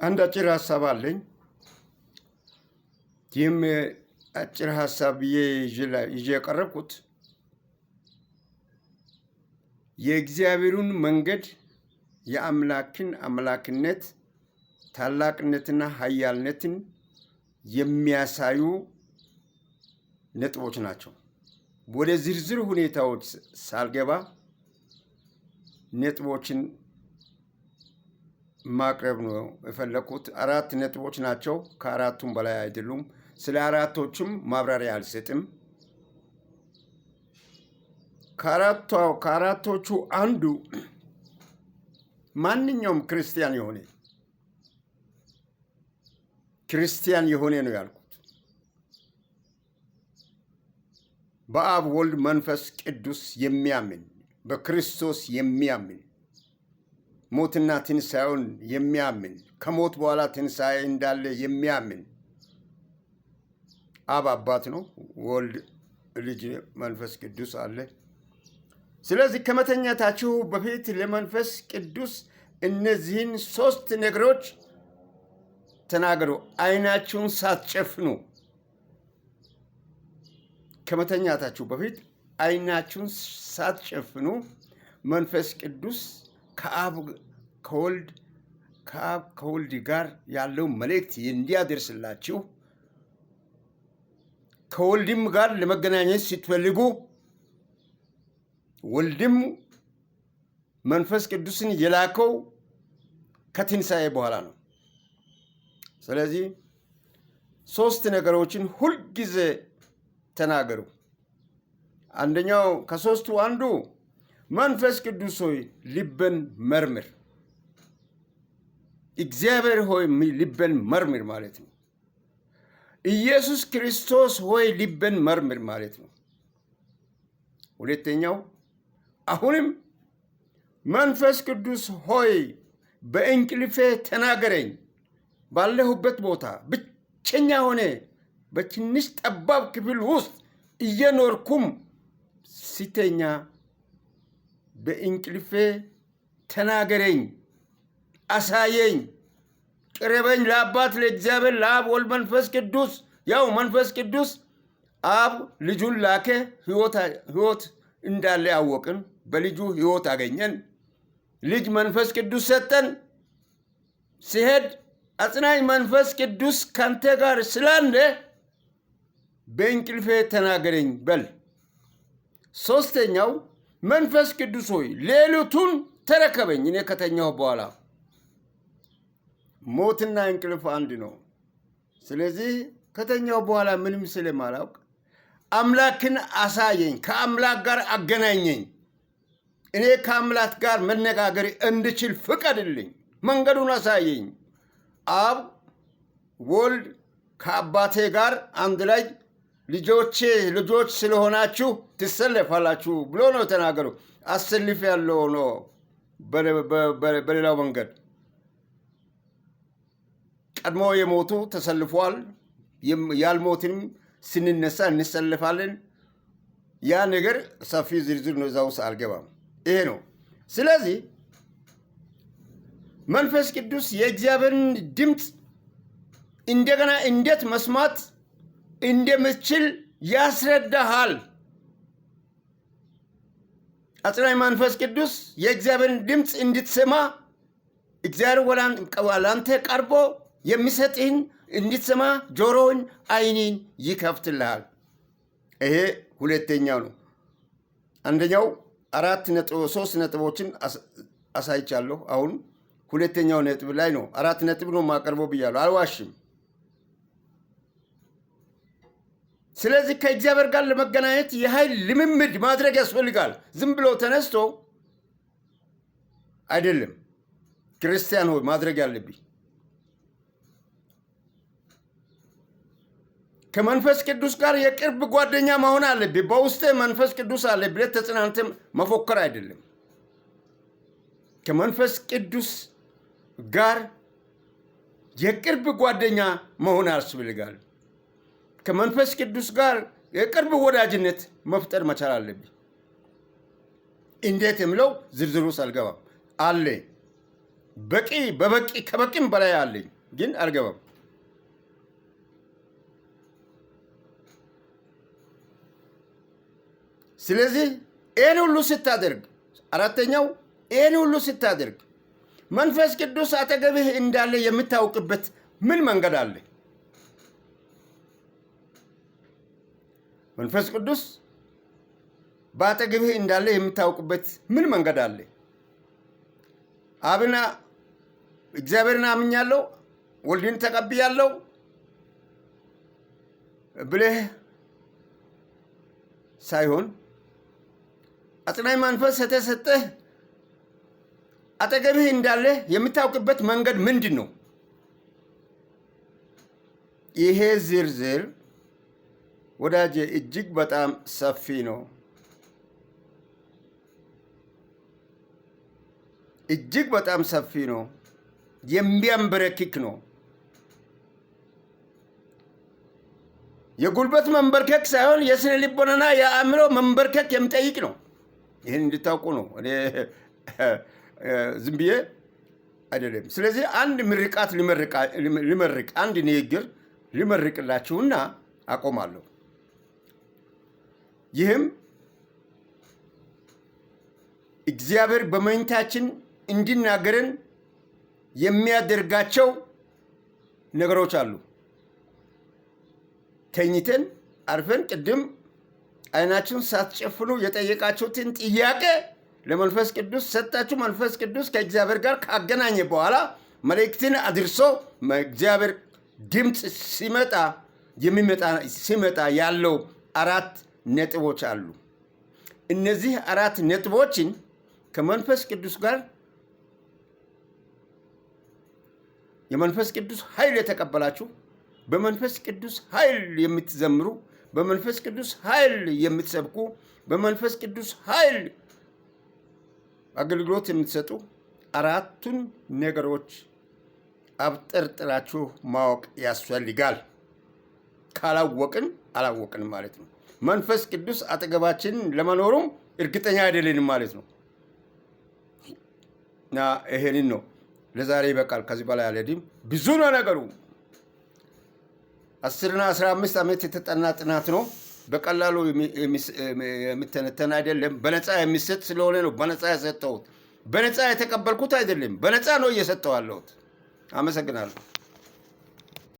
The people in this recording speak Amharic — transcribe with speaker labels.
Speaker 1: አንድ አጭር ሀሳብ አለኝ። ይህም አጭር ሀሳብ ይዤ የቀረብኩት የእግዚአብሔርን መንገድ የአምላክን አምላክነት ታላቅነትና ኃያልነትን የሚያሳዩ ነጥቦች ናቸው። ወደ ዝርዝር ሁኔታዎች ሳልገባ ነጥቦችን ማቅረብ ነው የፈለኩት። 4 ነጥቦች ናቸው። ከአራቱም በላይ አይደሉም። ስለ አራቶቹም ማብራሪያ አልሰጥም። ከአራቶቹ አንዱ ማንኛውም ክርስቲያን የሆነ ነው ያልኩት። በአብ ወልድ መንፈስ ቅዱስ የሚያምን በክርስቶስ የሚያምን ሞትና ትንሣኤውን የሚያምን ከሞት በኋላ ትንሣኤ እንዳለ የሚያምን አብ አባት ነው፣ ወልድ ልጅ፣ መንፈስ ቅዱስ አለ። ስለዚህ ከመተኛታችሁ በፊት ለመንፈስ ቅዱስ እነዚህን 3 ነገሮች ተናገሩ፣ ዓይናችሁን ሳትጨፍኑ። ከመተኛታችሁ በፊት ዓይናችሁን ሳትጨፍኑ መንፈስ ቅዱስ ከአብ ከወልድ ጋር ያለው መልእክት እንዲያደርስላችሁ ከወልድም ጋር ለመገናኘት ስትፈልጉ ወልድም መንፈስ ቅዱስን የላከው ከትንሣኤ በኋላ ነው። ስለዚህ 3 ነገሮችን ሁልጊዜ ተናገሩ። አንደኛው ከ3ቱ አንዱ መንፈስ ቅዱስ ሆይ ልብን መርምር። እግዚአብሔር ሆይ ልብን መርምር ማለት ነው። ኢየሱስ ክርስቶስ ሆይ ልብን መርምር ማለት ነው። ሁለተኛው አሁንም መንፈስ ቅዱስ ሆይ በእንቅልፌ ተናገረኝ። ባለሁበት ቦታ ብቸኛ ሆነ በትንሽ ጠባብ ክፍል ውስጥ እየኖርኩም ሲተኛ በእንቅልፌ ተናገረኝ፣ አሳየኝ፣ ቅረበኝ። ለአባት ለእግዚአብሔር ለአብ ወልድ መንፈስ ቅዱስ። ያው መንፈስ ቅዱስ አብ ልጁን ላከ፣ ሕይወት እንዳለ አወቅን። በልጁ ሕይወት አገኘን። ልጅ መንፈስ ቅዱስ ሰጠን። ሲሄድ አጽናኝ መንፈስ ቅዱስ ካንተ ጋር ስላለ በእንቅልፌ ተናገረኝ በል። 3ኛው መንፈስ ቅዱስ ሆይ ሌሊቱን ተረከበኝ እኔ ከተኛሁ በኋላ። ሞትና እንቅልፍ አንድ ነው። ስለዚህ ከተኛሁ በኋላ ምንም ስለማላውቅ አምላክን አሳየኝ፣ ከአምላክ ጋር አገናኘኝ። እኔ ከአምላክ ጋር መነጋገር እንድችል ፍቀድልኝ፣ መንገዱን አሳየኝ። አብ ወልድ ከአባቴ ጋር አንድ ላይ ልጆች ስለሆናችሁ ትሰለፋላችሁ ብሎ ነው ተናገሩ። አሰልፍ ያለው ነው። በሌላው መንገድ ቀድሞ የሞቱ ተሰልፏል። ያልሞትንም ስንነሳ እንሰልፋለን። ያ ነገር ሰፊ ዝርዝር ነው፣ እዛ ውስጥ አልገባም። ይሄ ነው። ስለዚህ መንፈስ ቅዱስ የእግዚአብሔርን ድምፅ እንደገና እንዴት መስማት እንደምትችል ያስረዳሃል። አጽናኝ መንፈስ ቅዱስ የእግዚአብሔርን ድምፅ እንድትሰማ እግዚአብሔር ወላንተ ቀርቦ የሚሰጥህን እንድትሰማ ጆሮውን ዓይንን ይከፍትልሃል። ይሄ ሁለተኛው ነው። አንደኛው 3 ነጥቦችን አሳይቻለሁ። አሁን ሁለተኛው ነጥብ ላይ ነው። 4 ነጥብ ነው ማቀርበው ብያለሁ፣ አልዋሽም። ስለዚህ ከእግዚአብሔር ጋር ለመገናኘት የኃይል ልምምድ ማድረግ ያስፈልጋል። ዝም ብሎ ተነስቶ አይደለም ክርስቲያን ሆይ ማድረግ ያለብኝ። ከመንፈስ ቅዱስ ጋር የቅርብ ጓደኛ መሆን አለብህ። በውስጥ መንፈስ ቅዱስ አለ ብለህ ተጽናንተህ መፎከር አይደለም። ከመንፈስ ቅዱስ ጋር የቅርብ ጓደኛ መሆን ያስፈልጋል። ከመንፈስ ቅዱስ ጋር የቅርብ ወዳጅነት መፍጠር መቻል አለብኝ። እንዴት የምለው ዝርዝሩ ሳልገባ አለ። ከበቂም በላይ አለኝ፣ ግን አልገባም። ስለዚህ ይህን ሁሉ ስታደርግ፣ አራተኛው ይህን ሁሉ ስታደርግ መንፈስ ቅዱስ አጠገብህ እንዳለ የምታውቅበት ምን መንገድ አለ? መንፈስ ቅዱስ በአጠገብህ እንዳለ የምታውቅበት ምን መንገድ አለ? አብና እግዚአብሔርን አምኛለሁ ወልድን ተቀብያለሁ ብለህ ሳይሆን አጽናኝ መንፈስ የተሰጠህ አጠገብህ እንዳለ የምታውቅበት መንገድ ምንድን ነው? ይሄ ዝርዝር ወዳጄ እጅግ በጣም ሰፊ ነው። እጅግ በጣም ሰፊ ነው። የሚያንበረክክ ነው። የጉልበት መንበርከክ ሳይሆን የስነ ልቦናና የአእምሮ መንበርከክ የሚጠይቅ ነው። ይህን እንድታውቁ ነው። እኔ ዝም ብዬ አይደለም። ስለዚህ አንድ ምርቃት ልመርቅ፣ አንድ ንግግር ልመርቅላችሁና አቆማለሁ። ይህም እግዚአብሔር በመኝታችን እንዲናገረን የሚያደርጋቸው ነገሮች አሉ። ተኝተን አርፈን ቅድም አይናችሁን ሳትጨፍኑ የጠየቃችሁትን ጥያቄ ለመንፈስ ቅዱስ ሰጣችሁ። መንፈስ ቅዱስ ከእግዚአብሔር ጋር ካገናኘ በኋላ መልእክትን አድርሶ እግዚአብሔር ድምፅ ሲመጣ ያለው 4 ነጥቦች አሉ። እነዚህ 4 ነጥቦችን ከመንፈስ ቅዱስ ጋር የመንፈስ ቅዱስ ኃይል የተቀበላችሁ፣ በመንፈስ ቅዱስ ኃይል የምትዘምሩ፣ በመንፈስ ቅዱስ ኃይል የምትሰብኩ፣ በመንፈስ ቅዱስ ኃይል አገልግሎት የምትሰጡ 4ቱን ነገሮች አብጠርጥራችሁ ማወቅ ያስፈልጋል። ካላወቅን አላወቅንም ማለት ነው። መንፈስ ቅዱስ አጠገባችን ለመኖሩም እርግጠኛ አይደለንም ማለት ነው። እና ይሄንን ነው። ለዛሬ ይበቃል። ከዚህ በላይ አልሄድም። ብዙ ነው ነገሩ። 10 እና 15 ዓመት የተጠና ጥናት ነው። በቀላሉ የሚተነተን አይደለም። በነፃ የሚሰጥ ስለሆነ ነው በነፃ የሰጠሁት። በነፃ የተቀበልኩት አይደለም። በነፃ ነው እየሰጠሁ ያለሁት። አመሰግናለሁ።